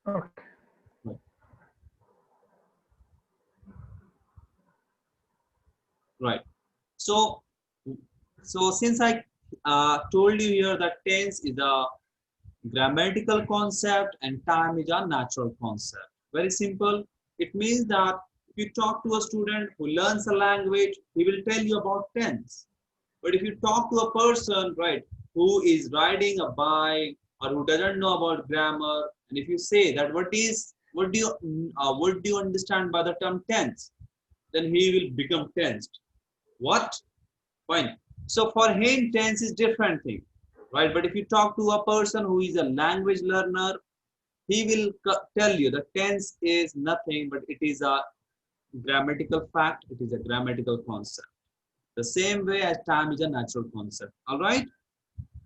Okay. Right. Right. So, since I told you here that tense is a grammatical concept and time is a natural concept. Very simple. It means that if you talk to a student who learns a language, he will tell you about tense. But if you talk to a person, right, who is riding a bike or who doesn't know about grammar, and if you say that what do you understand by the term tense, then he will become tensed. What? Fine. So for him, tense is different thing, right? But if you talk to a person who is a language learner, he will tell you that tense is nothing, but it is a grammatical fact. It is a grammatical concept. The same way as time is a natural concept. All right.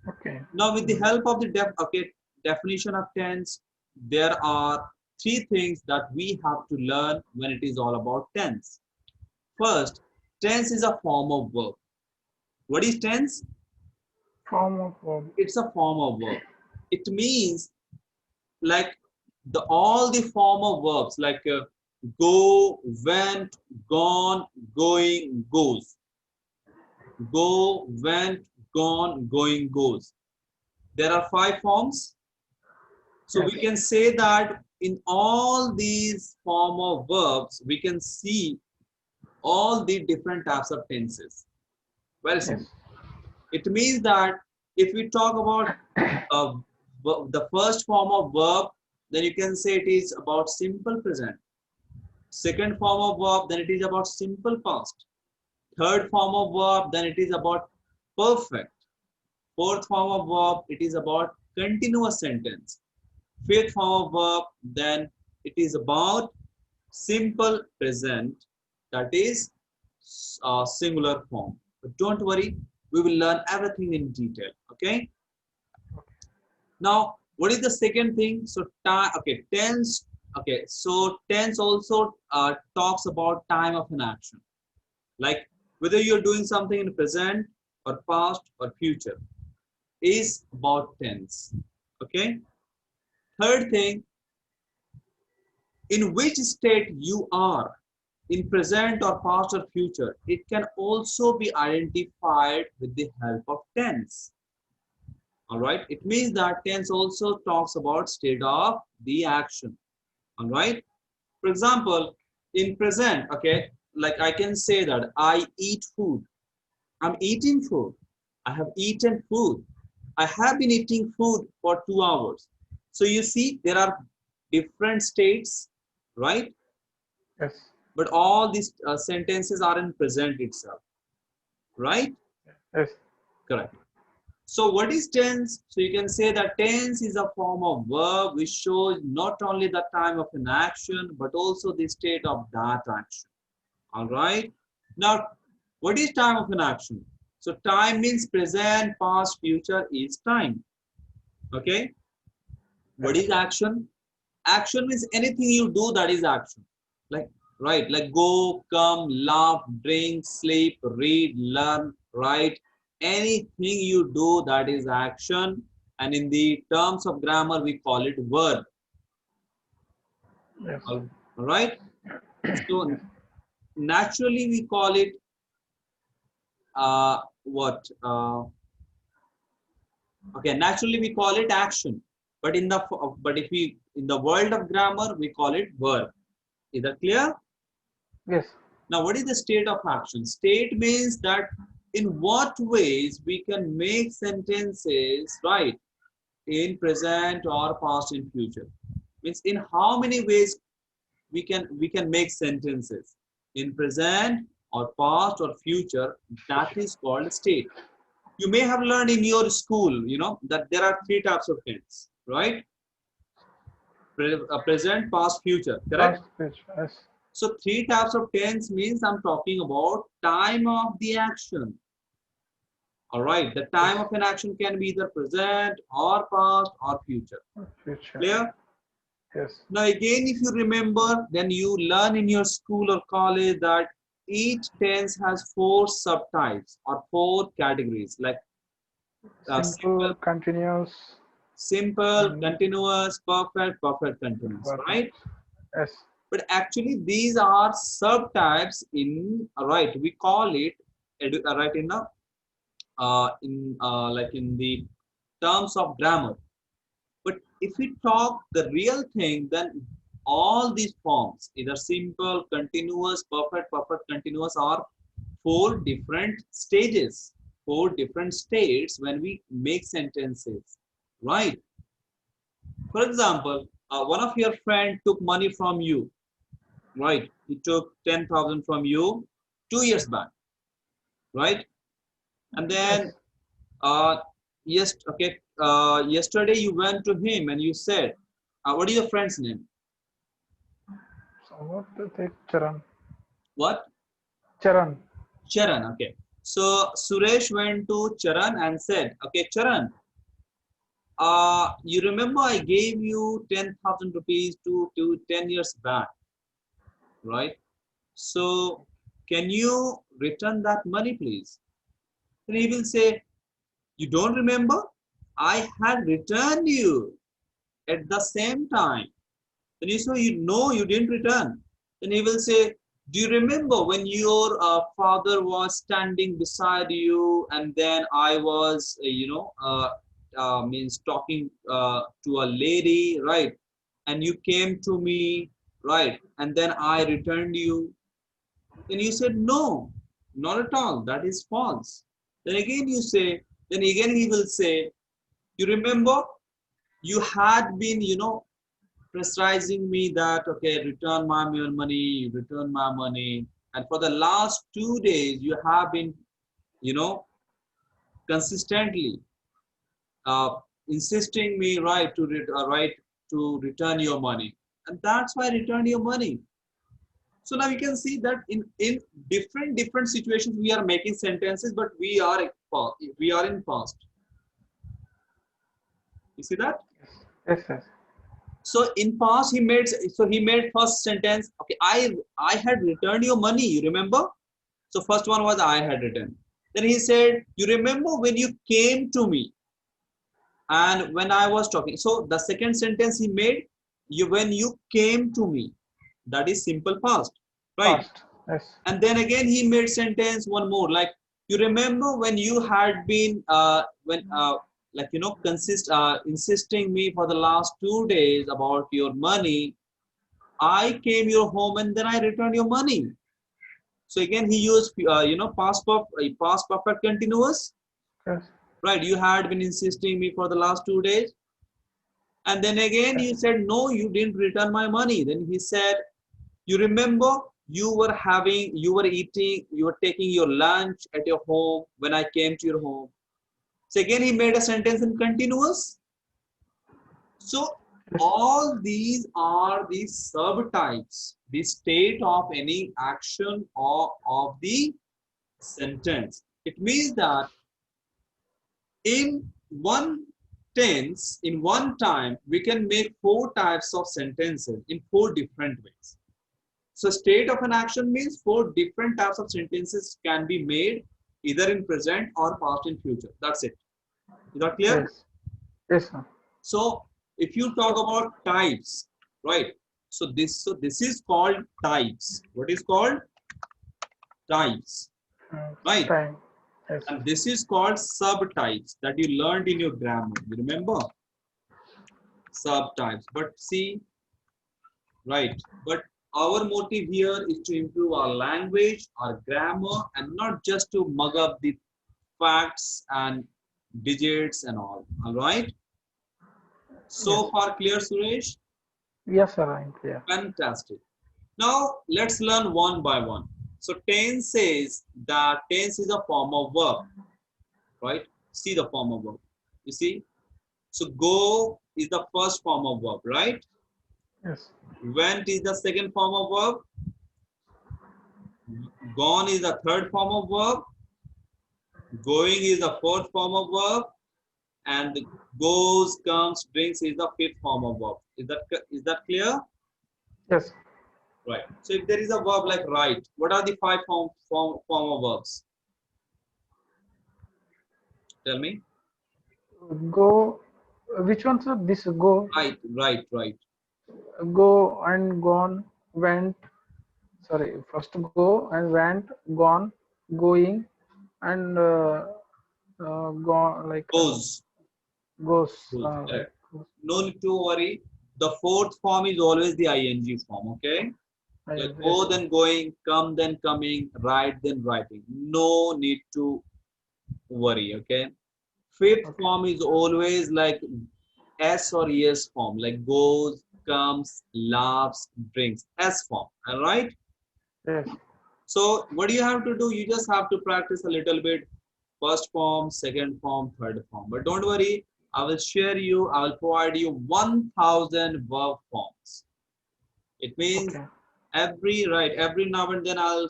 Okay. Now, with the help of the definition of tense, there are three things that we have to learn when it is all about tense. First, tense is a form of verb. What is tense? Form of verb. It's a form of verb. It means like the all the form of verbs like go, went, gone, going, goes. Go, went, gone, going, goes. There are five forms. So Yes. we can say that in all these form of verbs, we can see all the different types of tenses. Very Yes. simple. It means that if we talk about uh, the first form of verb, then you can say it is about simple present. Second form of verb, then it is about simple past. Third form of verb, then it is about perfect. Fourth form of verb, it is about continuous sentence. Fifth form of verb, then it is about simple present, that is singular form. But don't worry, we will learn everything in detail. Okay. Now, what is the second thing? So, time. Okay, tense. Okay, so tense also talks about time of an action, like whether you're doing something in present or past or future is about tense. Okay. Third thing, in which state you are in present or past or future, it can also be identified with the help of tense. All right. It means that tense also talks about state of the action. All right. For example, in present, okay, like I can say that I eat food. I'm eating food. I have eaten food. I have been eating food for 2 hours. So you see, there are different states, right? Yes. But all these sentences are in present itself, right? Yes. Correct. So what is tense? So you can say that tense is a form of verb which shows not only the time of an action, but also the state of that action. All right. Now, what is time of an action? So time means present, past, future is time. Okay. What Yes. is action? Action means anything you do, that is action. Like, right, like go, come, laugh, drink, sleep, read, learn, write. Anything you do, that is action. And in the terms of grammar, we call it verb. Yes. All right. So Yes. naturally, we call it what? Okay, naturally we call it action. But but if we in the world of grammar, we call it verb. Is that clear? Yes. Now, what is the state of action? State means that in what ways we can make sentences right in present or past in future. Means in how many ways we can make sentences in present or past or future. That is called state. You may have learned in your school, that there are three types of tense, right? Present, past, future. Correct. Past speech. Yes. So three types of tense means I'm talking about time of the action. All right. The Yes. time of an action can be either present or past or future. Future. Clear? Yes. Now again, if you remember, then you learn in your school or college that each tense has four subtypes or four categories like simple, Simple. Continuous. simple, Mm. continuous, perfect, perfect continuous, Perfect. right? Yes. But actually these are subtypes in, right, we call it, right, like in the terms of grammar. But if we talk the real thing, then all these forms, either simple, continuous, perfect, perfect, continuous, are four different stages, four different states when we make sentences, right? For example, one of your friend took money from you, right? He took 10,000 from you 2 years back, right? And then, Yes. yes, okay. Yesterday you went to him and you said, what is your friend's name? Somewhat to take Charan. What? Charan. Charan. Okay. So Suresh went to Charan and said, okay, Charan, you remember I gave you 10,000 rupees to 10 years back, right? So can you return that money, please? Then he will say, you don't remember? I had returned you at the same time. Then you say, you know, you didn't return. Then he will say, do you remember when your father was standing beside you and then I was, means talking to a lady, right? And you came to me, right? And then I returned you. Then you said, no, not at all. That is false. Then again you say, then again he will say, you remember you had been, pressurizing me that, okay, return my money, return my money. And for the last 2 days, you have been, you know, consistently uh, insisting me, right, right, to return your money. And that's why I returned your money. So now you can see that in different situations we are making sentences, but we are in past. You see that? Yes. Yes. So in past he made first sentence. Okay, I had returned your money. You remember? So first one was I had returned. Then he said, you remember when you came to me and when I was talking. So the second sentence he made, you when you came to me. That is simple past, right? Past. Yes. And then again he made sentence one more, like you remember when you had been when like insisting me for the last 2 days about your money. I came your home and then I returned your money. So again he used past perfect continuous, Yes. right? You had been insisting me for the last 2 days. And then again Yes. you said, no, you didn't return my money. Then he said, you remember you were eating, you were taking your lunch at your home when I came to your home. So again, he made a sentence in continuous. So Yes. all these are the subtypes, the state of any action or of the sentence. It means that in one tense, in one time, we can make four types of sentences in four different ways. So state of an action means four different types of sentences can be made either in present or past and future. That's it. Is that clear? Yes. Yes. Sir. So if you talk about types, right? So this is called types. What is called? Types, right? Time. Yes. And this is called subtypes that you learned in your grammar. You remember? Subtypes. But see, right? But our motive here is to improve our language, our grammar, and not just to mug up the facts and digits and all. All right? So Yes. far clear, Suresh? Yes, sir. I'm clear. Fantastic. Now let's learn one by one. So tense says that tense is a form of verb, right? See the form of verb. You see? So go is the first form of verb, right? Yes. Went is the second form of verb. Gone is the third form of verb. Going is the fourth form of verb. And goes, comes, drinks is the fifth form of verb. Is that clear? Yes. Right. So if there is a verb like write, what are the five form of verbs? Tell me. Go. Which one, sir? This go, Right. go and gone, went. Sorry, first go and went, gone, going, and gone like Goes. goes. Right. Correct. No need to worry. The fourth form is always the ing form. Okay. Like Yes, go then going, come then coming, write then writing. No need to worry. Okay. Fifth okay. form is always like S or ES form, like goes, comes, laughs, drinks. S form. All right. Yes. So what do you have to do? You just have to practice a little bit. First form, second form, third form. But don't worry. I will provide you 1,000 verb forms. It means Okay. every now and then I'll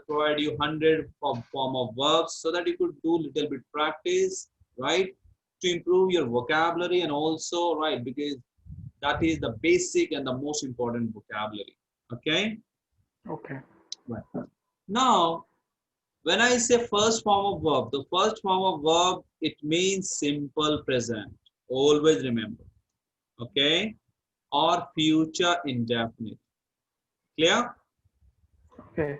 provide you 100 form of verbs so that you could do little bit practice, right, to improve your vocabulary, and also, right, because that is the basic and the most important vocabulary. Okay. Okay. Right. Now when I say first form of verb, the first form of verb, it means simple present, always remember. Okay. Or future indefinite. Clear? Okay.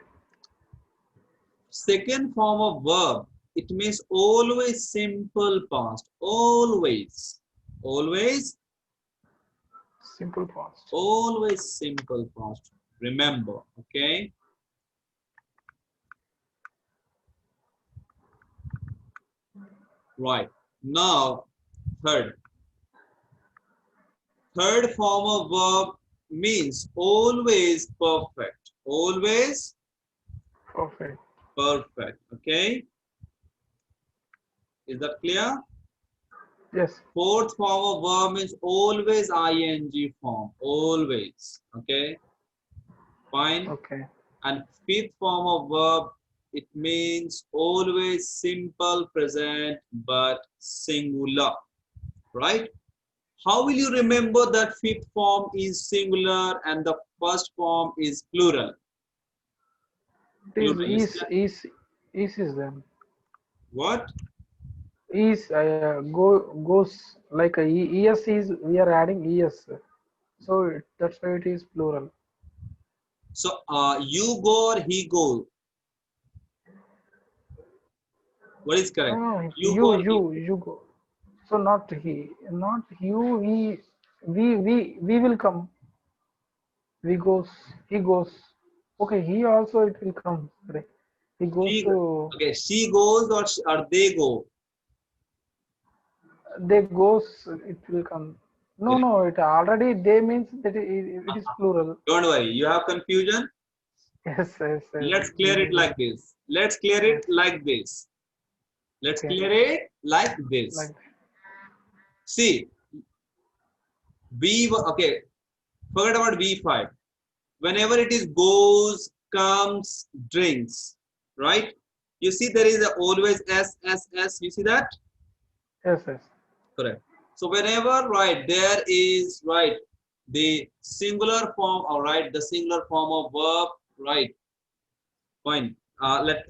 Second form of verb, it means always simple past. Always Simple past. simple past. Remember, okay? Right. Now, third form of verb means always perfect. Always Perfect. perfect. Okay? Is that clear? Yes. Fourth form of verb means always ing form. Always. Okay? Fine. Okay. And fifth form of verb, it means always simple present but singular. Right? How will you remember that fifth form is singular and the first form is plural? It is Plural. is them. What? Is goes like es is we are adding es. So that's why it is plural. So you go or he goes. What is correct? No, You go or he goes. you go. So not he, not you. We will come. We goes. He goes. Okay. He also it will come. Right. He goes She, to. okay, she goes or they go. They goes. It will come. No, Correct. no. It already they means that it is plural. Don't worry. You have confusion. Yes. Yes. Yes. Let's clear it like this. Let's clear it Yes. like this. Let's Okay. clear it like this. Like See, okay, forget about V5. Whenever it is goes, comes, drinks, right? You see there is always S, S, S. You see that? yes. Yes. Correct. So whenever, right, there is, right, the singular form, all right, the singular form of verb, right, fine. Let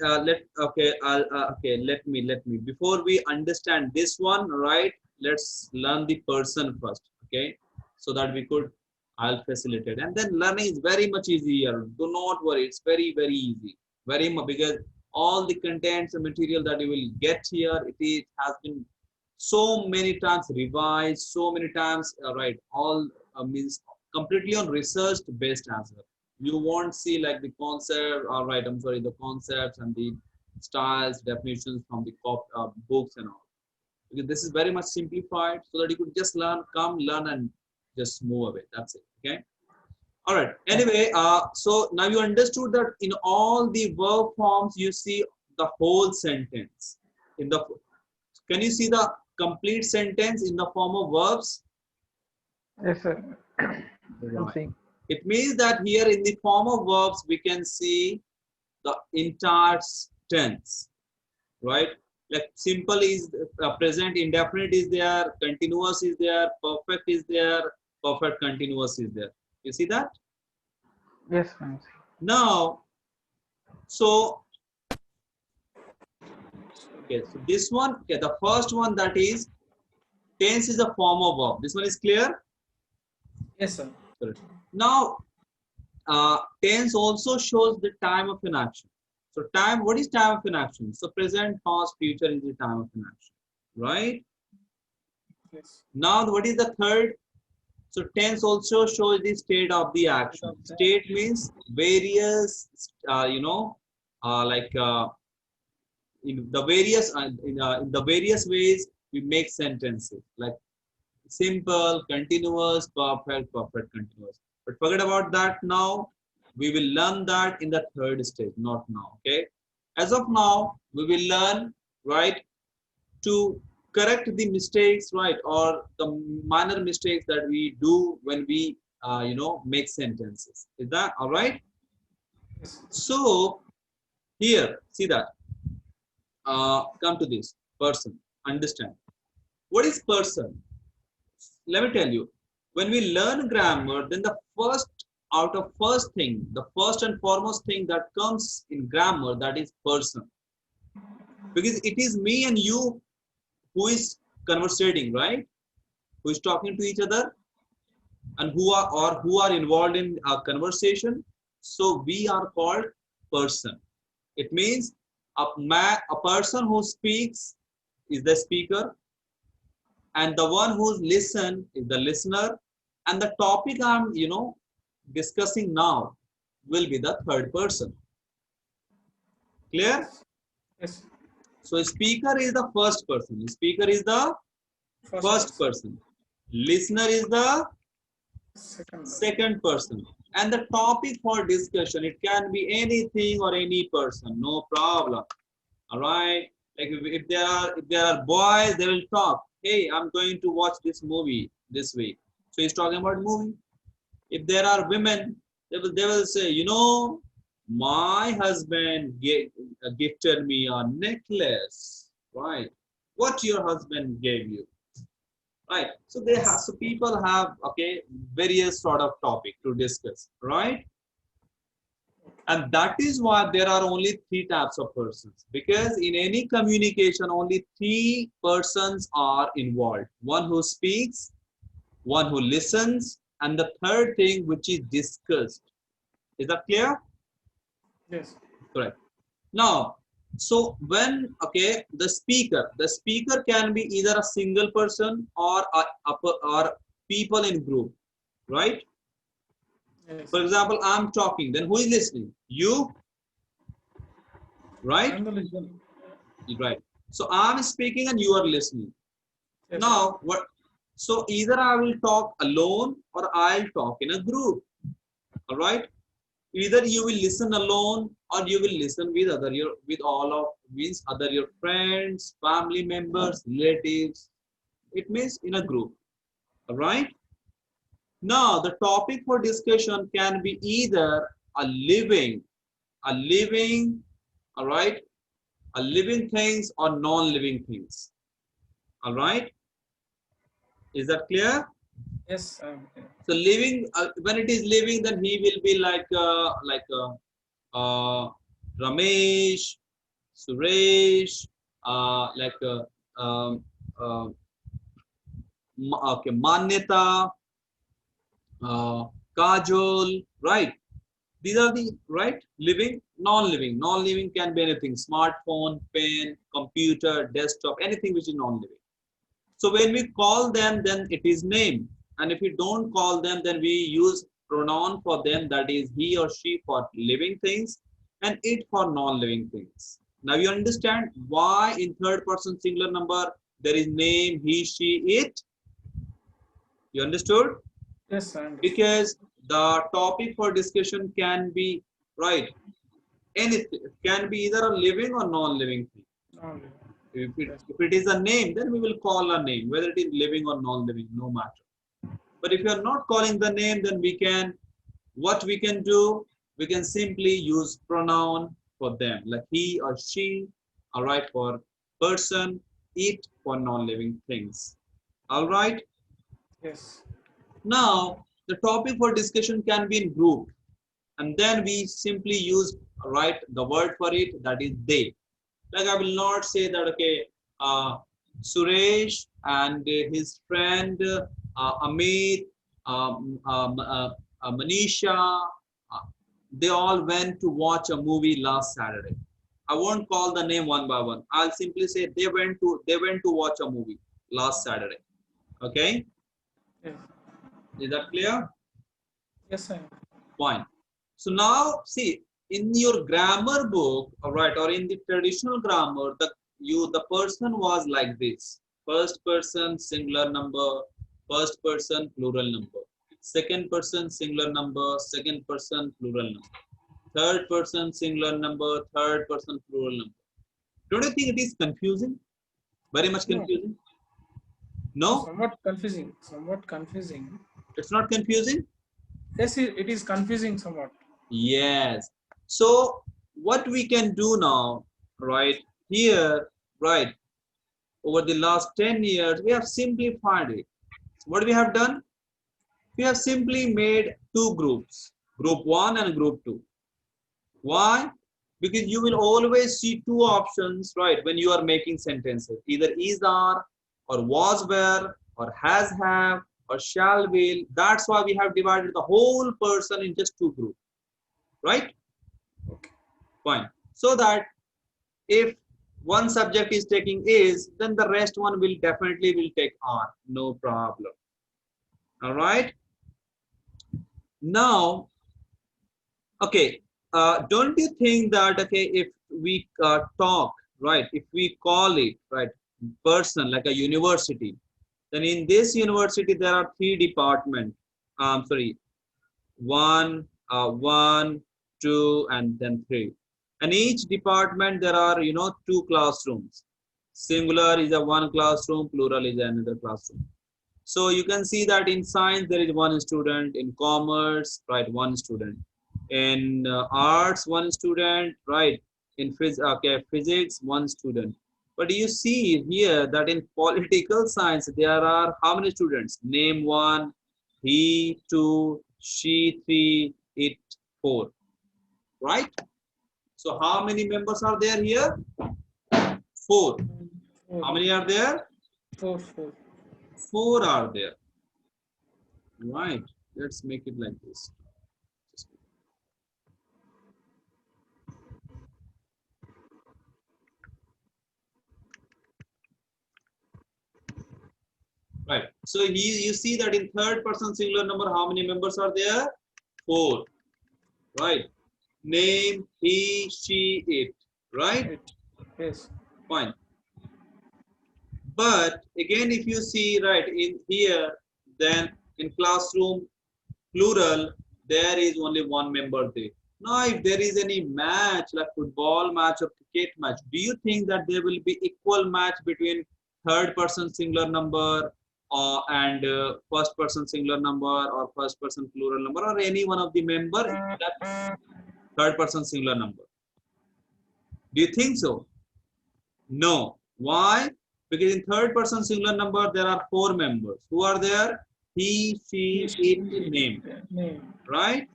me, before we understand this one, right, let's learn the person first, okay, so that we could, I'll facilitate, and then learning is very much easier. Do not worry, it's very, very easy, very much, because all the contents and material that you will get here, has been so many times revised, so many times, right, all means completely on research based answer. You won't see like the concept, all right, I'm sorry, the concepts and the styles, definitions from the books and all. Because this is very much simplified so that you could just learn and just move away. That's it. Okay. All right. Anyway, so now you understood that in all the verb forms, you see the whole sentence. Can you see the complete sentence in the form of verbs? Yes, sir. I'm Right. seeing. It means that here in the form of verbs, we can see the entire tense, right? Like simple is present, indefinite is there, continuous is there, perfect is there, perfect continuous is there. You see that? Yes, I'm seeing. Now, so, okay, so this one, okay, the first one, that is Tense is a form of verb. This one is clear? Yes, sir. Correct. Now, tense also shows the time of an action. So time, what is time of an action? So present, past, future is the time of an action, right? Yes. Now, what is the third? So tense also shows the state of the action. State means various, like in the various in the various ways we make sentences, like simple, continuous, perfect, perfect, continuous. But forget about that now. We will learn that in the third stage, not now. Okay. As of now, we will learn, right, to correct the mistakes, right, or the minor mistakes that we do when we, make sentences. Is that all right? Yes. So here, see that. Come to this person. Understand what is person. Let me tell you, when we learn grammar, then the first thing, the first and foremost thing that comes in grammar, that is person. Because it is me and you who is conversating, right? Who is talking to each other and who are involved in a conversation. So we are called person. It means a person who speaks is the speaker, and the one who's listen is the listener, and the topic I'm discussing now will be the third person. Clear? Yes. So speaker is the first person, speaker is the first person, listener is the second person, and the topic for discussion, it can be anything or any person, no problem. All right, like if there are boys, they will talk, hey, I'm going to watch this movie this week, so he's talking about movie. If there are women, they will say, my husband gifted me a necklace, right? What your husband gave you, right? So they have, so people have, okay, various sort of topic to discuss, right? And that is why there are only three types of persons, because in any communication, only three persons are involved. One who speaks, one who listens, and the third thing which is discussed. Is that clear? Yes. Correct. Now, so when, okay, the speaker can be either a single person or or people in group, right? Yes. For example, I'm talking, then who is listening? You, right? I'm the listener. Right. So I'm speaking and you are listening. Yes. Now, what? So either I will talk alone or I'll talk in a group. All right. Either you will listen alone or you will listen with your friends, family members, relatives. It means in a group. All right. Now the topic for discussion can be either a living, all right, a living things or non-living things. All right. Is that clear? Yes. So living, when it is living, then he will be like Ramesh, Suresh, like uh, okay, Manyata, Kajol, right? These are the right living, non-living. Non-living can be anything: smartphone, pen, computer, desktop, anything which is non-living. So when we call them, then it is name. And if we don't call them, then we use pronoun for them, that is he or she for living things and it for non-living things. Now you understand why in third person singular number there is name, he, she, it. You understood? Yes. I understand. Because the topic for discussion can be, right, anything. It can be either a living or non-living thing. Only. If it is a name, then we will call a name, whether it is living or non-living, no matter. But if you are not calling the name, then what we can do, we can simply use pronoun for them, like he or she, all right, for person, it for non-living things. All right. Yes. Now, the topic for discussion can be in group, and then we simply use, right, the word for it, that is they. Like I will not say that, okay, Suresh and his friend Amit, Manisha, they all went to watch a movie last Saturday. I won't call the name one by one. I'll simply say they went to watch a movie last Saturday. Okay, Yes. is that clear? Yes, sir. Fine. So now see in your grammar book, all right, or in the traditional grammar, the person was like this: first person singular number, first person plural number, second person singular number, second person plural number, third person singular number, third person plural number. Don't you think it is confusing? Very much No, confusing? No, somewhat confusing. Somewhat confusing. it's not confusing. Yes, it is confusing somewhat. Yes. So what we can do now, right here, right, over the last 10 years, we have simplified it. What we have done? We have simply made two groups, group 1 and group 2. Why? Because you will always see two options, right, when you are making sentences, either is are, or was were, or has have, or shall will. That's why we have divided the whole person in just two groups, right? Okay. Fine. So that if one subject is taking is, then the rest one will definitely will take are. No problem. All right. Now, okay. Don't you think that okay, if we talk right, if we call it right, person like a university, then in this university there are three departments. Sorry, one, two, and then three. And each department there are two classrooms. Singular is a one classroom, plural is another classroom. So you can see that in science there is one student, in commerce, right, one student, in arts one student, right, in physics one student. But you see here that in political science there are how many students? Name one, he two, she three, it four, right? So how many members are there here? Four. How many are there? Four, four. Four are there. Right. Let's make it like this. Right. So you see that in third person singular number, how many members are there? Four. Right. Name, he, she, it. Right. Right. Yes. Fine. But again, if you see right in here, then in classroom plural, there is only one member there. Now, if there is any match like football match or cricket match, do you think that there will be equal match between third person singular number and first person singular number or first person plural number or any one of the member in that third person singular number? Do you think so? No. Why? Because in third person singular number, there are four members. Who are there? He, she, it, name. Name. Right?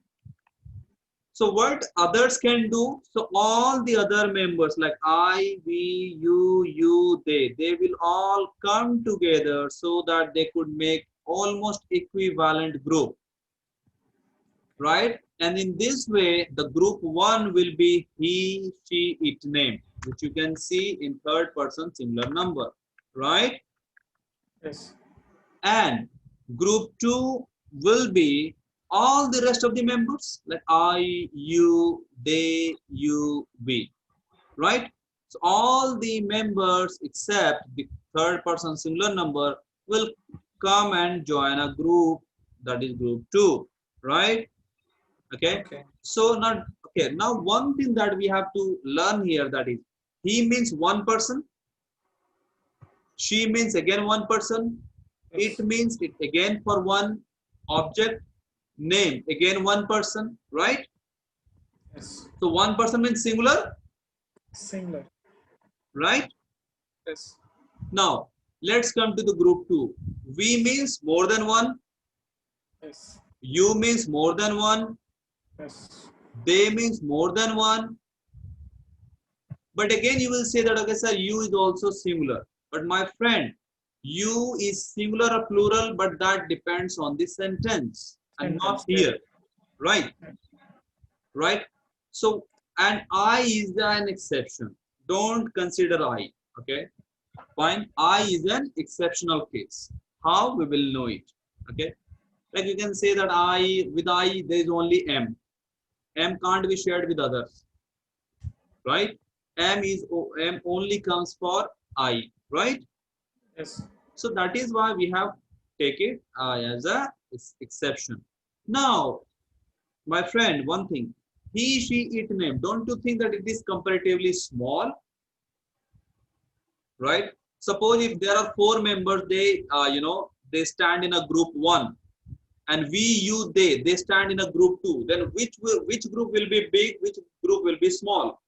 So what others can do? So all the other members like I, we, you, they will all come together so that they could make almost equivalent group. Right? And in this way, the group one will be he, she, it, name, which you can see in third person singular number. Right? Yes. And group 2 will be all the rest of the members like I, you, they, you, we, right? So all the members except the third person singular number will come and join a group, that is group 2, right? Okay. Okay. So now one thing that we have to learn here, that is he means one person, she means again one person, Yes. it means it again for one object, name again one person, right? Yes. So one person means singular, Singular. right? Yes. Now let's come to the group 2. We means more than one, Yes. you means more than one, Yes. they means more than one. But again you will say that okay sir, you is also singular. But my friend, You is singular or plural, but that depends on the sentence and not Sentence. here, right? Right? So, and I is an exception. Don't consider I, okay? Fine. I is an exceptional case. How? We will know it, okay? Like you can say that I, with I, there is only M. M can't be shared with others, right? M only comes for I, right? Yes. So that is why we have taken as a exception. Now, my friend, one thing, he, she, it name. Don't you think that it is comparatively small, right? Suppose if there are four members, they, they stand in a group one, and we, you, they stand in a group two. Then which group will be big? Which group will be small?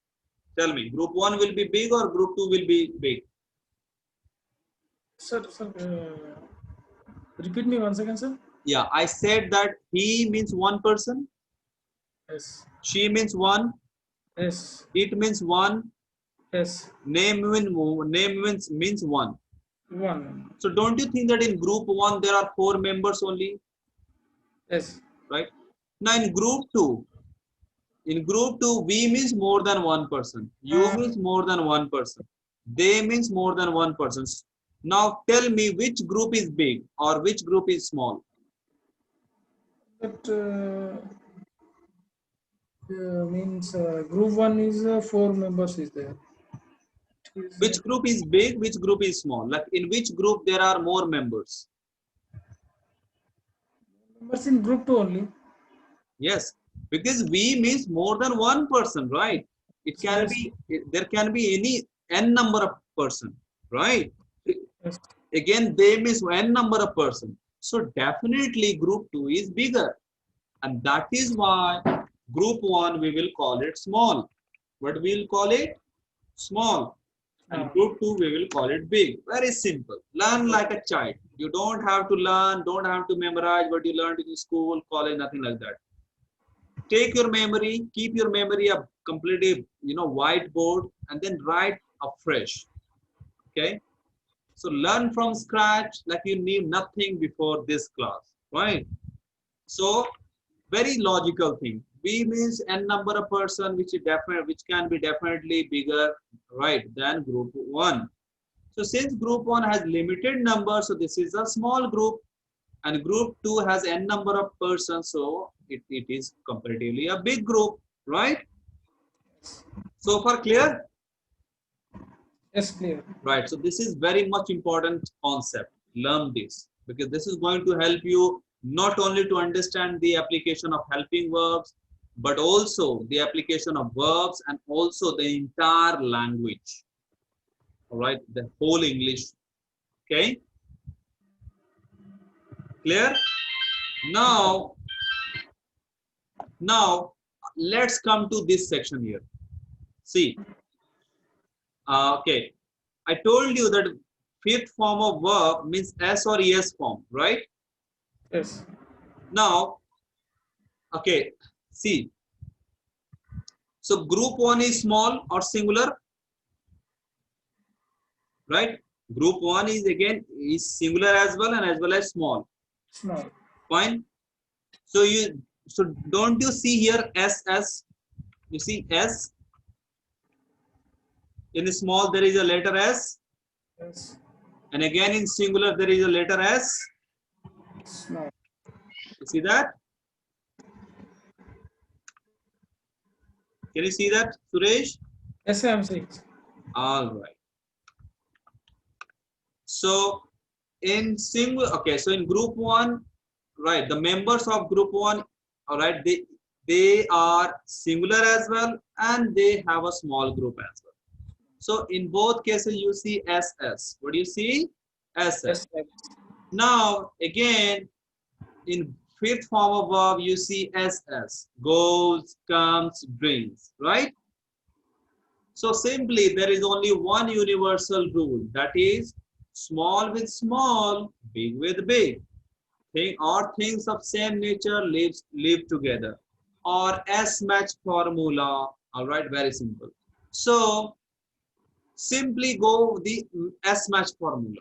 Tell me. Group one will be big or group two will be big? Sir, repeat me once again, sir. Yeah, I said that he means one person, Yes. she means one, Yes. it means one, Yes. name means one. One. So don't you think that in group one there are four members only, Yes. right? Now in group two, we means more than one person, you means more than one person, they means more than one person. Now tell me which group is big or which group is small? But means group one is 4 members is there. It is, Which group is big, which group is small? Like in which group there are more members? members in group two only. Yes, because we means more than one person, right? It can Yes. be, there can be any n number of person, right? Yes. Again, they means n number of person. So definitely group two is bigger. And that is why group one, we will call it small. What we will call it? Small. And group two, we will call it big. Very simple. Learn like a child. You don't have to learn, don't have to memorize what you learned in school, college, nothing like that. Take your memory, keep your memory a completely, whiteboard, and then write afresh. Okay. So learn from scratch like you knew nothing before this class, right? So very logical thing. B means n number of person, which can be definitely bigger, right, than group one. So since group one has limited number, so this is a small group, and group two has n number of persons, so it is comparatively a big group, right? So far clear? Yes, clear. Right. So this is very much important concept. Learn this because this is going to help you not only to understand the application of helping verbs, but also the application of verbs and also the entire language. All right, the whole English. Okay. Clear? Now let's come to this section here. See. Okay. I told you that fifth form of verb means S or ES form, right? Yes. Now, okay, see. So group one is small or singular, right? Group one is again is singular as well and as well as small. Small. Fine. So don't you see here SS? You see S. In the small there is a letter S. Yes. And again in singular there is a letter S. Small. You see that? Can you see that, Suresh? Yes, I am saying. All right. So in so in group one, right, the members of group one, all right, they are singular as well and they have a small group as well. So in both cases you see SS. What do you see? SS. Yes. Now again in fifth form of verb you see SS. Goes, comes, brings, right? So simply there is only one universal rule, that is small with small, big with big. Things of same nature live together. Or S-match formula. All right, very simple. So simply go the S-match formula.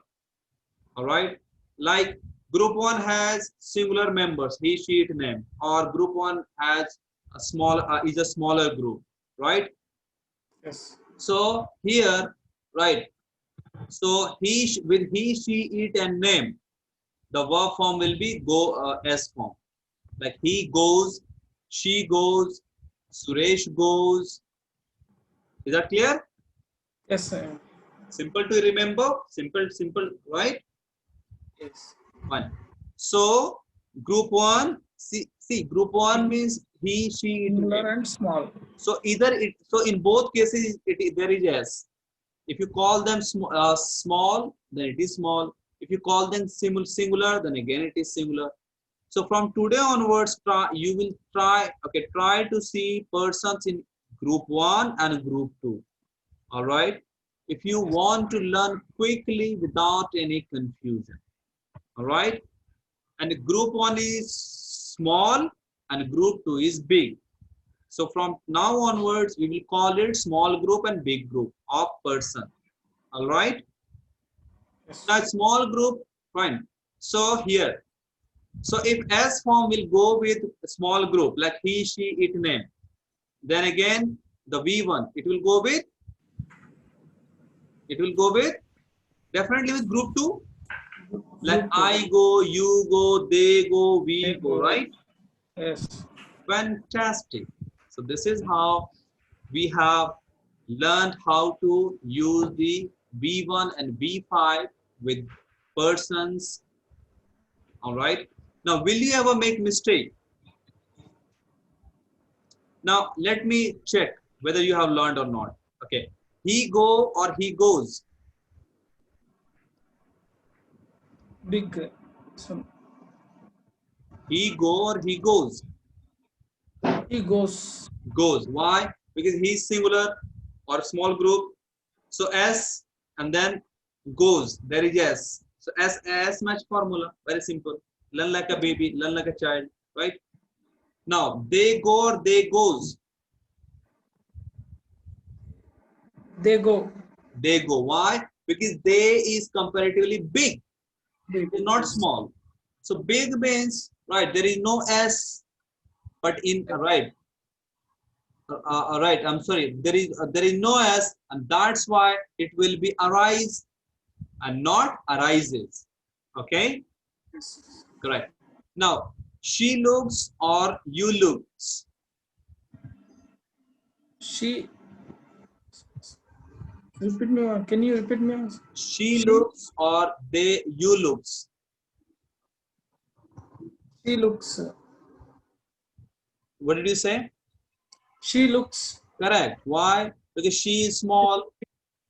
All right. Like group one has singular members, he, she, it name, or group one has a small is a smaller group, right? Yes. So here, right. So with he, she, it, and name, the verb form will be go S form. Like he goes, she goes, Suresh goes. Is that clear? Yes. Simple to remember. Simple, right? Yes. Fine. So group one, see, group one means he, she, it, name. Singular and small. So either it, so in both cases, there is S. If you call them small, then it is small. If you call them singular, then again it is singular. So from today onwards, you will try to see persons in group one and group two. All right. If you want to learn quickly without any confusion. All right. And group one is small and group two is big. So from now onwards, we will call it small group and big group of person. All right. Yes. Now small group, fine. So here, so if S form will go with small group like he, she, it, name, then again the V1 it will go with definitely with group two. Like Group two. I go, you go, they go, we They go, go. right? Yes. Fantastic. So this is how we have learned how to use the V1 and V5 with persons. All right. Now, will you ever make mistake? Now, let me check whether you have learned or not. Okay. He go or he goes. Big. So He go or he goes. he goes. Goes. Why? Because he's singular or small group. So S and then goes. There is S. So S match formula. Very simple. Learn like a baby. Learn like a child. Right? Now, they go or they goes. They go. They go. Why? Because they is comparatively big. Big. It's not small. So big means, right, there is no S, but in, right, right, I'm sorry, there is no S, and that's why it will be arise and not arises. Okay, correct. Now, she looks or you looks. She. Repeat me. Can you repeat me? She looks or you looks. She looks. What did you say? She looks. Correct. Why? Because she is small,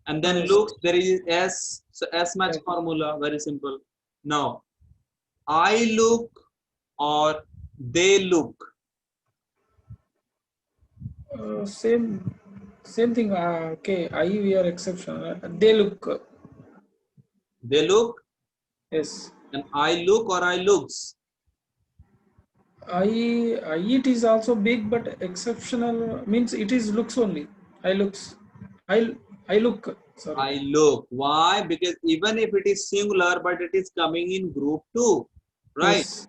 and then Yes. looks, there is S. So S match Yes. formula, very simple. Now, I look or they look. Same thing. Okay. We are exception. They look. They look Yes. and I look or I looks. It is also big, but exceptional means it is looks only. I looks. I look. Sorry. I look. Why? Because even if it is singular, but it is coming in group two, right? Yes.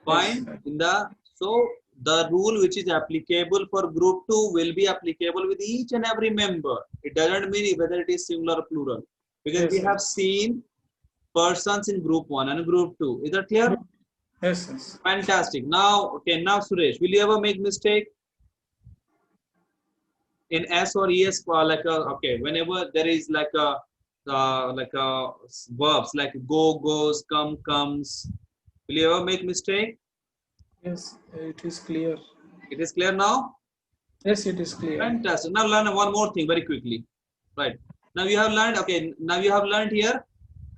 Fine. Yes. So the rule which is applicable for group two will be applicable with each and every member. It doesn't mean whether it is singular or plural, because Yes, we yes. have seen persons in group one and group two. Is that clear? Yes. Yes. Fantastic. Now, okay, now Suresh, will you ever make mistake in S or ES? Okay, whenever there is like a verbs like go, goes, come, comes, will you ever make mistake? Yes. It is clear. It is clear now? Yes, it is clear. Fantastic. Now learn one more thing very quickly. Right. Now you have learned, okay, now you have learned here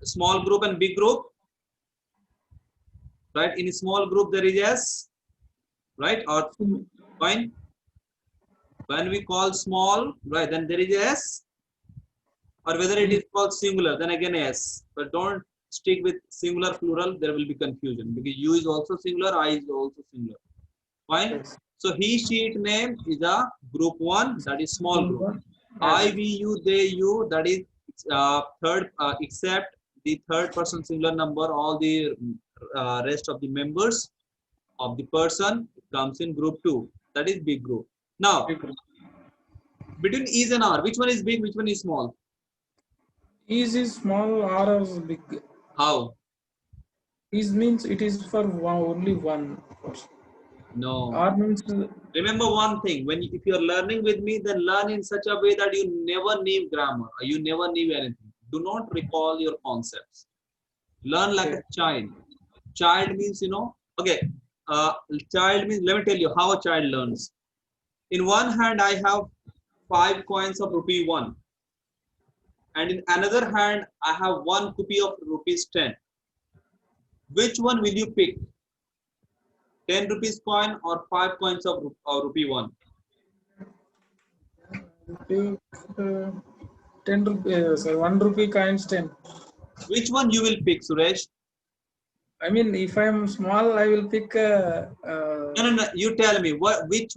small group and big group. Right. In a small group there is S. Right. Or fine. When we call small, right, then there is S. Or whether it is called singular, then again S. But don't stick with singular plural, there will be confusion because U is also singular, I is also singular. Fine. Yes. So he, she, it name is a group one, that is small group. Yes. I, we, you, they, you, that is third, except the third person singular number, all the rest of the members of the person comes in group 2. That is big group. Now, between is and are, which one is big, which one is small? Is small, R is big. How? Is means it is for only one person. No. R means Remember one thing, if you're learning with me, then learn in such a way that you never need grammar, or you never need anything. Do not recall your concepts. Learn like a child. Child means, okay, child means, let me tell you how a child learns. In one hand, I have 5 coins of rupee 1. And in another hand, I have 1 rupee of rupees 10. Which one will you pick? 10 rupees coin or 5 coins of rupee 1? take 10 rupee, sorry, 1 rupee coins 10. Which one you will pick, Suresh? I mean, if I am small, I will pick. No. You tell me. Which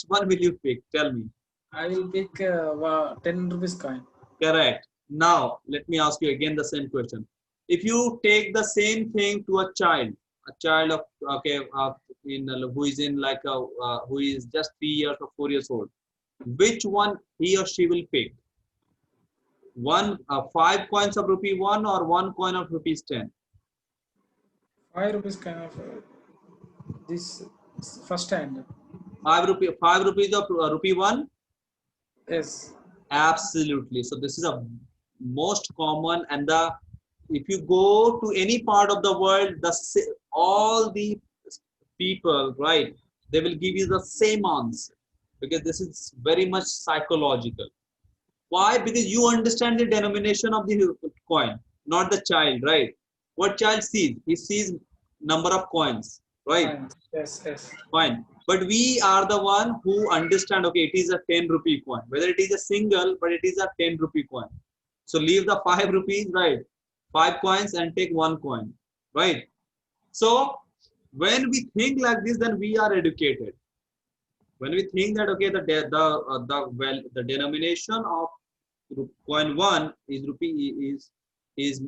one will you pick? Tell me. I will pick 10 rupees coin. Correct. Now, let me ask you again the same question. If you take the same thing to a child of who is in like who is just 3 years or 4 years old, which one he or she will pick? 5 coins of rupee 1 or 1 coin of rupees 10? 5 rupees kind of this first hand. 5 rupees of rupee 1? Yes. Absolutely. So this is a most common, and if you go to any part of the world, all the people, right, they will give you the same answer, because this is very much psychological. Why? Because you understand the denomination of the coin, not the child, right? What child sees? He sees number of coins, right? Yes. Fine. But we are the one who understand, okay, it is a 10 rupee coin. Whether it is a single, but it is a 10 rupee coin. So leave the 5 rupees, right? 5 coins and take 1 coin, right? So when we think like this, then we are educated. When we think that, okay, the denomination of coin 1 is rupee is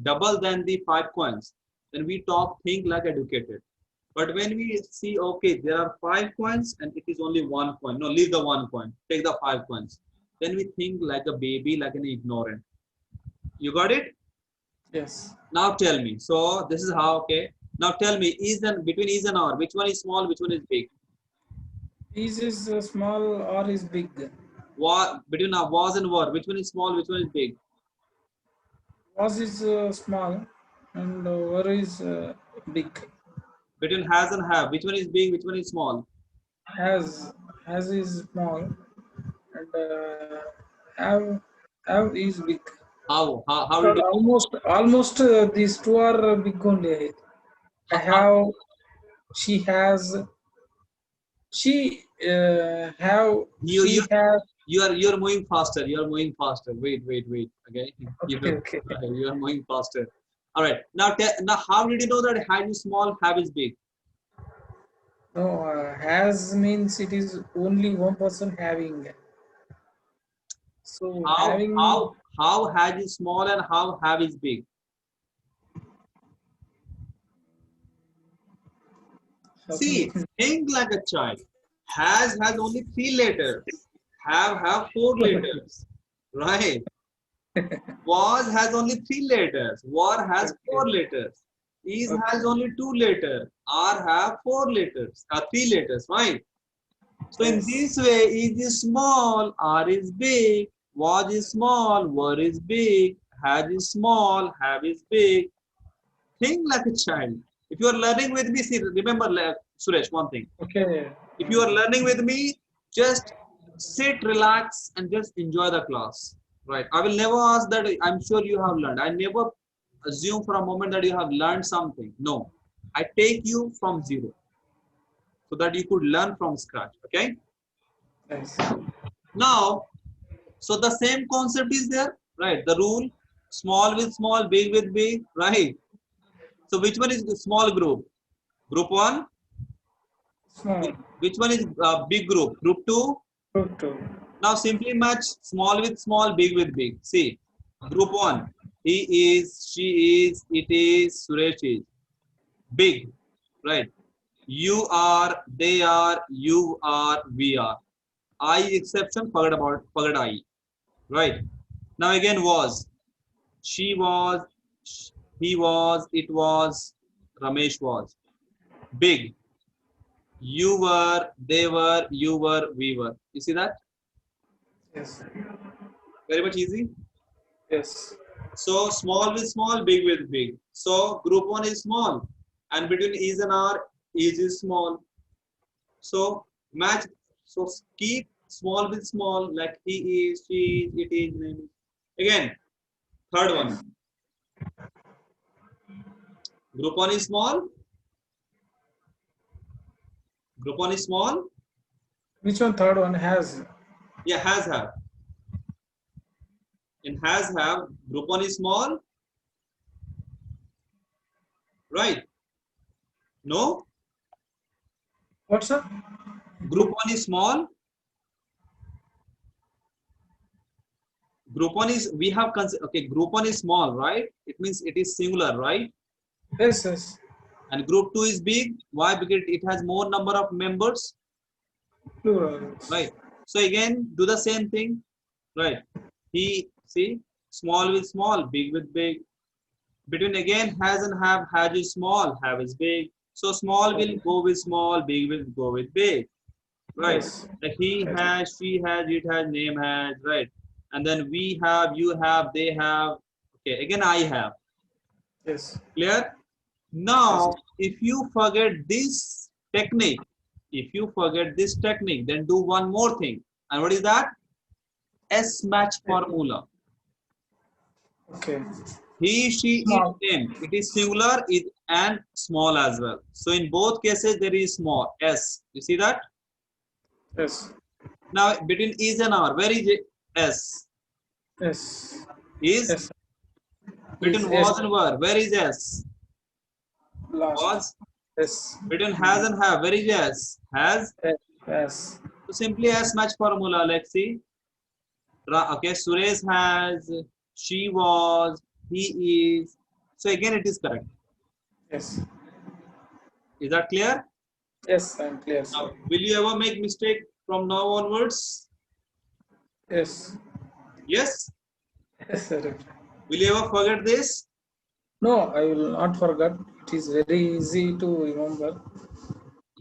double than the 5 coins, then we think like educated. But when we see, okay, there are 5 coins and it is only 1 coin. No, leave the 1 coin, take the 5 coins. Then we think like a baby, like an ignorant. You got it? Yes. Now tell me. So this is how, okay. Now tell me, between is and or, which one is small, which one is big? Is small or is big? Between was and were, which one is small, which one is big? Was is small and were is big. Between has and have, which one is big, which one is small? Has is small and have is big. How But almost these two are big only. I have, she has, she have, she has. You're moving faster. You're moving faster. Wait. Okay. Okay. You are moving faster. All right. Now how did you know that have is small, have is big? No, has means it is only one person having. So how has is small and how have is big? See, think like a child. Has only 3 letters. Have 4 letters. Right. Was has only 3 letters. Were has 4 letters. Is has only 2 letters. Are have 4 letters. 3 letters, right? So in this way, is small, are is big, was is small, were is big, has is small, have is big. Think like a child. If you are learning with me, see, remember, Suresh, one thing. Okay. If you are learning with me, just sit, relax, and just enjoy the class. Right? I will never ask that. I'm sure you have learned. I never assume for a moment that you have learned something. No, I take you from zero, so that you could learn from scratch. Okay. Yes. Now, so the same concept is there, right? The rule: small with small, big with big, right? So which one is the small group? Group 1. Small. Which one is big group? Group 2. Group 2. Now simply match small with small, big with big. See, group 1. He is, she is, it is, Suresh is. Big, right? You are, they are, you are, we are. I exception, forget I, right? Now again was. She was, he was, it was, Ramesh was. Big. You were, they were, you were, we were. You see that? Yes. Very much easy. Yes. So small with small, big with big. So group one is small, and between is and are, is small. So match. So keep small with small, like he is, she is, it is, name is. Again, third one. Group one is small. Group one is small. Which one? Third one has. Yeah, has have. In has have, group one is small, right? No, What's up? group one is small. Group one is, we have okay. Group one is small, right? It means it is singular, right? Yes. Yes. And group two is big. Why? Because it has more number of members, Plural. right? So again, do the same thing, right? He, see, small with small, big with big. Between again, has and have is small, have is big. So small will go with small, big will go with big, right? Yes. Like he Yes. has, she has, it has, name has, right? And then we have, you have, they have. Okay, again I have. Yes. Clear? Now, if you forget this technique, then do one more thing. And what is that? S match formula. Okay. He, she, it, Small. them. It is singular it, and small as well. So in both cases, there is small. S. You see that? Yes. Now, between is and are, where is it? S? Yes. Is. Yes. Between Yes. was and were, where is S? Last. Was. Yes. Between has and have, where is S? Has. Yes. So simply S match formula. Let's see. Okay, Suresh has, she was, he is. So again, it is correct. Yes. Is that clear? Yes. I'm clear, sir. Now, will you ever make mistake from now onwards? Yes. Yes. Yes, sir. Will you ever forget this? No, I will not forget. It is very easy to remember.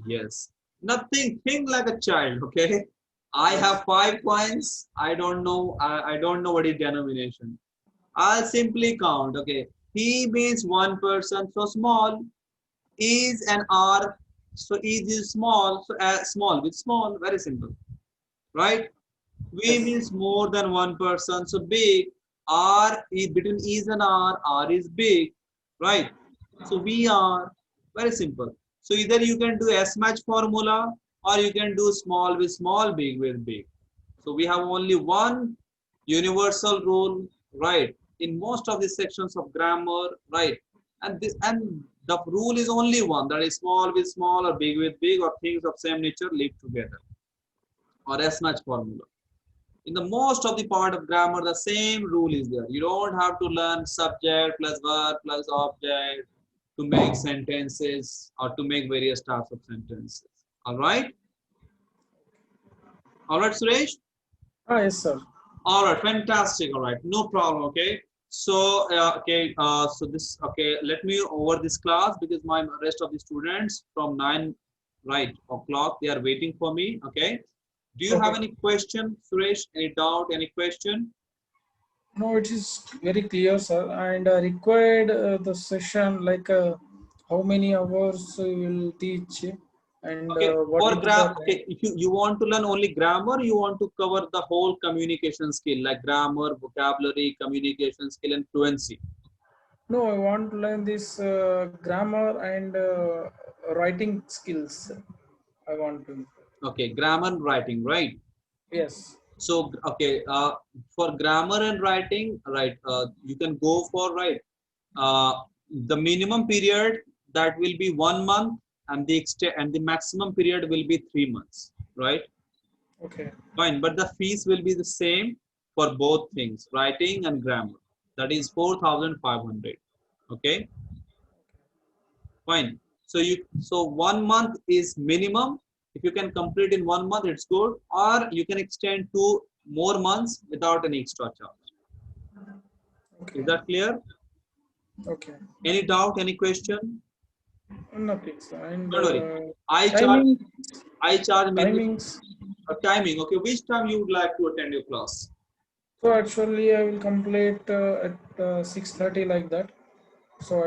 Yes. Nothing. Think like a child. Okay. I Yes. have 5 coins. I don't know. I don't know what is denomination. I'll simply count. Okay. He means one person. So small. Is and are. So is small. So small with small. Very simple. Right. We Yes. means more than one person. So big. R is between is and R is big. Right. So we are very simple. So either you can do S match formula or you can do small with small, big with big. So we have only one universal rule, right? In most of the sections of grammar, right? And the rule is only one, that is small with small or big with big or things of same nature live together, or S match formula. In the most of the part of grammar, the same rule is there. You don't have to learn subject plus verb plus object to make sentences or to make various types of sentences. All right? All right, Suresh? Ah, yes, sir. All right, fantastic. All right, no problem. Okay. So, okay, let me over this class because my rest of the students from 9, right, o'clock, they are waiting for me. Okay. Do you have Okay. any question, Suresh? Any doubt, any question? No, it is very clear, sir. And required the session, like how many hours you will teach, and Okay, what for is the okay, if you want to learn only grammar, you want to cover the whole communication skill like grammar, vocabulary, communication skill, and fluency. No, I want to learn this grammar and writing skills. I want to. Okay, grammar and writing, right? Yes. So, okay, for grammar and writing, right, you can go for, right, uh, the minimum period that will be 1 month and the maximum period will be 3 months, right? Okay. Fine, but the fees will be the same for both things, writing and grammar. That is 4,500. Okay, fine. So 1 month is minimum. If you can complete in 1 month, it's good. Or you can extend 2 more months without any extra charge. Okay. Is that clear? Okay. Any doubt? Any question? Nothing, sir. And Don't worry. I charge minimum timings. timing. Okay, which time you would like to attend your class? So actually, I will complete at 6:30 like that. So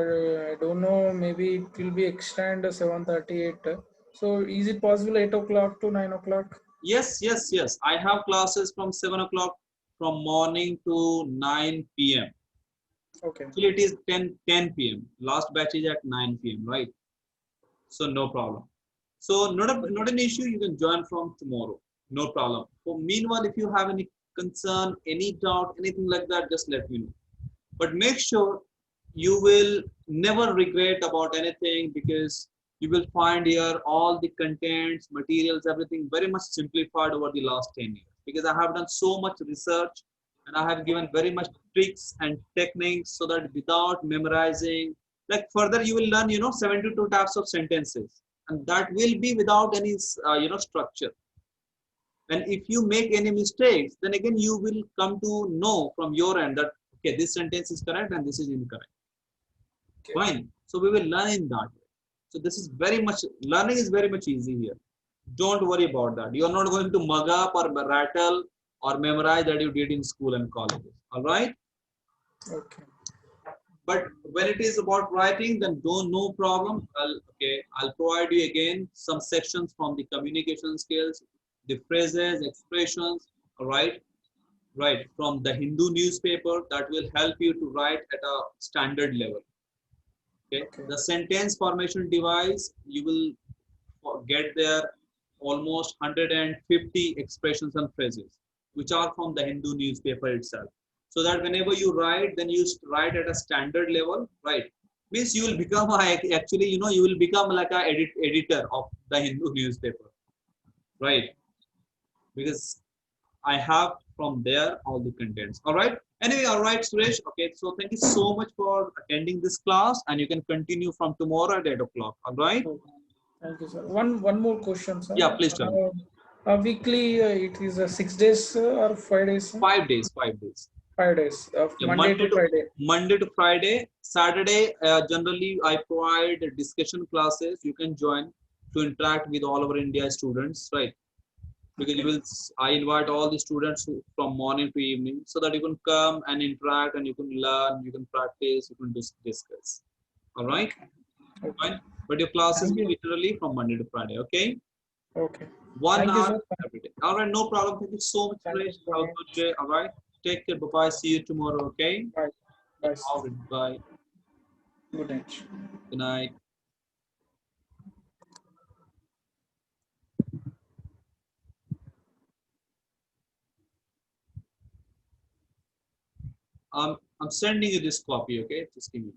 I don't know. Maybe it will be extend 7:38. So is it possible 8 o'clock to 9 o'clock? Yes, yes, yes. I have classes from 7 o'clock from morning to 9 p.m. Okay. Actually, it is 10 p.m. Last batch is at 9 p.m. Right? So no problem. So not an issue. You can join from tomorrow. No problem. For meanwhile, if you have any concern, any doubt, anything like that, just let me know. But make sure you will never regret about anything, because you will find here all the contents, materials, everything very much simplified over the last 10 years. Because I have done so much research and I have given very much tricks and techniques, so that without memorizing, like further you will learn, 72 types of sentences, and that will be without any, structure. And if you make any mistakes, then again you will come to know from your end that, okay, this sentence is correct and this is incorrect. Okay. Fine. So we will learn in that way. So this is very much, learning is very much easy here. Don't worry about that. You are not going to mug up or rattle or memorize that you did in school and colleges. All right. Okay. But when it is about writing, then no problem. I'll provide you again some sections from the communication skills, the phrases, expressions. All right. Right, from the Hindu newspaper, that will help you to write at a standard level. Okay, Okay. the sentence formation device, you will get there almost 150 expressions and phrases, which are from the Hindu newspaper itself. So that whenever you write, then you write at a standard level, right? Means you will become actually, you will become like a editor of the Hindu newspaper, right? Because I have from there all the contents. All right. Anyway, all right, Suresh. Okay. So thank you so much for attending this class, and you can continue from tomorrow at 8 o'clock. All right. So, thank you, sir. One more question, sir. Yeah, please tell me. Weekly, it is 6 days or 5 days, sir? 5 days. 5 days. 5 days of Yeah, Monday to Friday. Monday to Friday. Saturday, generally I provide discussion classes. You can join to interact with all over India students, right? Because I invite all the students from morning to evening, so that you can come and interact and you can learn, you can practice, you can discuss. All right. Okay. Fine. But your classes Thank will you. be literally from Monday to Friday. Okay. Okay. 1 Thank you, hour sir. every day. All right. No problem. Thank you so much, Thank you Suresh. so Have a much. good day. All right. Take care. Bye bye. See you tomorrow. Okay. Bye. Bye, sir. All right. Bye. Good night. Good night. I'm sending you this copy. Okay. Just give me.